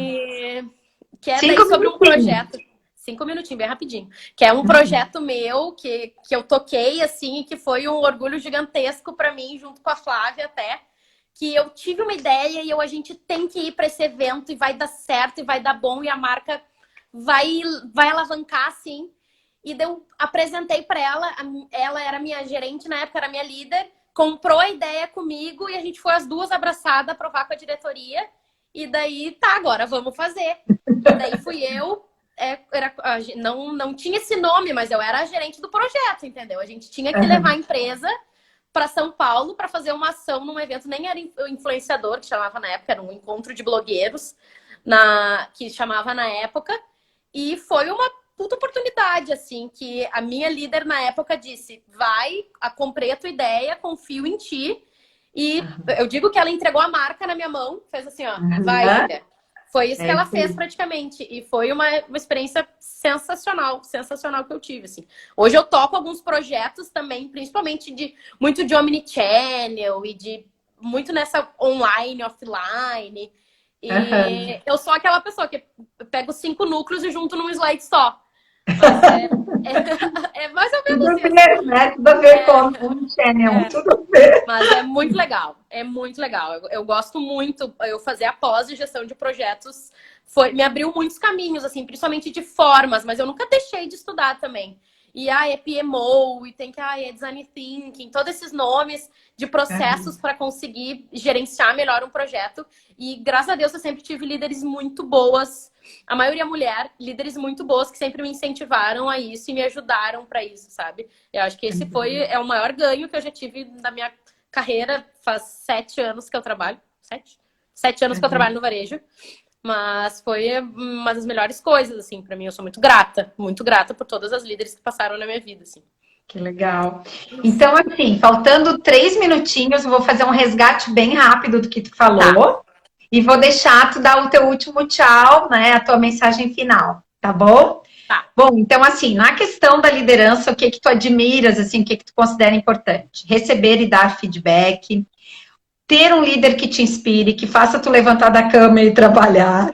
que é daí Cinco sobre um minutinhos. projeto. 5 minutinhos, bem rapidinho. Que é um projeto meu que eu toquei, assim, e que foi um orgulho gigantesco para mim, junto com a Flávia até. Que eu tive uma ideia e a gente tem que ir para esse evento e vai dar certo e vai dar bom e a marca vai alavancar, assim. E eu apresentei para ela era minha gerente na época, era minha líder, comprou a ideia comigo e a gente foi as duas abraçadas aprovar com a diretoria. E daí, tá, agora vamos fazer. E daí fui eu, não tinha esse nome, mas eu era a gerente do projeto, entendeu? A gente tinha que levar a Uhum. empresa para São Paulo para fazer uma ação num evento, nem era influenciador, que chamava na época, era um encontro de blogueiros, que chamava na época. E foi uma puta oportunidade, assim, que a minha líder na época disse: comprei a tua ideia, confio em ti. E eu digo que ela entregou a marca na minha mão, fez assim, ó, vai, Uhum. Júlia. Foi isso que É ela isso fez aí. praticamente. E foi uma experiência sensacional, sensacional que eu tive, assim. Hoje eu toco alguns projetos também, principalmente muito de omnichannel e de muito nessa online, offline. Uhum. E eu sou aquela pessoa que pego 5 núcleos e junto num slide só. Mas é mais ou Tudo menos a isso. ver, né? Tudo a ver com o Channel, tudo a ver. Mas é muito legal, é muito legal. Eu gosto muito, eu fazer a pós de gestão de projetos me abriu muitos caminhos, assim, principalmente de formas, mas eu nunca deixei de estudar também. E é PMO, e tem que, é Design Thinking, todos esses nomes de processos para conseguir gerenciar melhor um projeto. E graças a Deus eu sempre tive líderes muito boas, a maioria mulher, líderes muito boas que sempre me incentivaram a isso e me ajudaram para isso, sabe? Eu acho que esse é o maior ganho que eu já tive na minha carreira. Faz 7 anos que eu trabalho. 7 anos que eu trabalho no varejo. Mas foi uma das melhores coisas, assim, para mim. Eu sou muito grata por todas as líderes que passaram na minha vida, assim. Que legal. Então, assim, faltando 3 minutinhos, eu vou fazer um resgate bem rápido do que tu falou. Tá. E vou deixar tu dar o teu último tchau, né? A tua mensagem final, tá bom? Tá. Bom, então, assim, na questão da liderança, o que tu admiras, assim, o que tu considera importante? Receber e dar feedback, ter um líder que te inspire, que faça tu levantar da cama e trabalhar,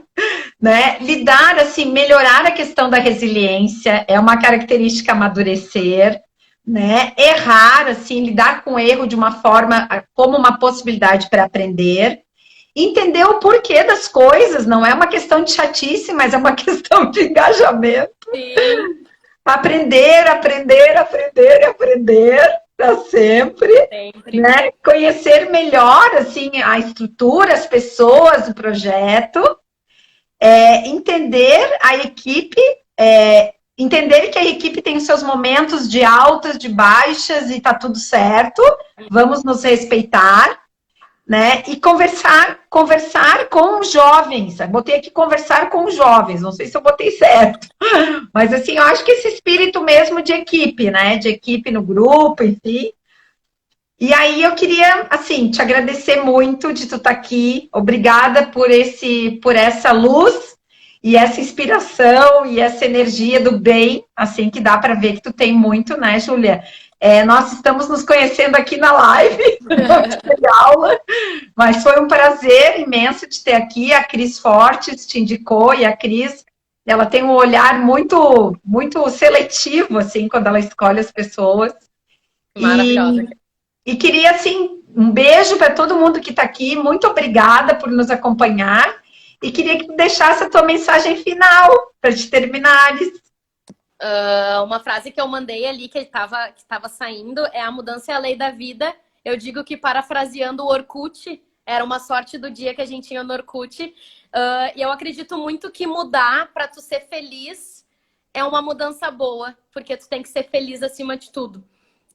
né? Lidar, assim, melhorar a questão da resiliência, é uma característica amadurecer, né? Errar, assim, lidar com o erro de uma forma como uma possibilidade para aprender, entender o porquê das coisas, não é uma questão de chatice, mas é uma questão de engajamento. Sim. Aprender para sempre, né? Conhecer melhor, assim, a estrutura, as pessoas, o projeto, entender a equipe, entender que a equipe tem os seus momentos de altas, de baixas e tá tudo certo, vamos nos respeitar, né? E conversar com os jovens. Eu botei aqui conversar com os jovens, não sei se eu botei certo, mas assim, eu acho que esse espírito mesmo de equipe, né? De equipe no grupo, enfim. E aí eu queria, assim, te agradecer muito de tu estar aqui. Obrigada por essa luz e essa inspiração e essa energia do bem, assim, que dá para ver que tu tem muito, né, Júlia? Nós estamos nos conhecendo aqui na live, não tive aula, mas foi um prazer imenso de ter aqui. A Cris Fortes te indicou, e a Cris, ela tem um olhar muito, muito seletivo, assim, quando ela escolhe as pessoas. Maravilhosa. E queria, assim, um beijo para todo mundo que está aqui. Muito obrigada por nos acompanhar. E queria que tu deixasse a tua mensagem final para te terminares. Uma frase que eu mandei ali, que estava saindo, é: a mudança é a lei da vida. Eu digo que, parafraseando o Orkut, era uma sorte do dia que a gente tinha no Orkut. E eu acredito muito que mudar para tu ser feliz é uma mudança boa, porque tu tem que ser feliz acima de tudo.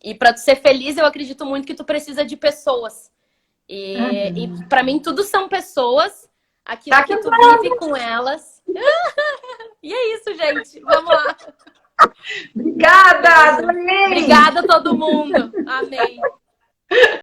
E para tu ser feliz, eu acredito muito que tu precisa de pessoas. E para mim, tudo são pessoas. Aquilo que tu vive com elas. E é isso, gente. Vamos lá. Obrigada, adorei. Obrigada a todo mundo.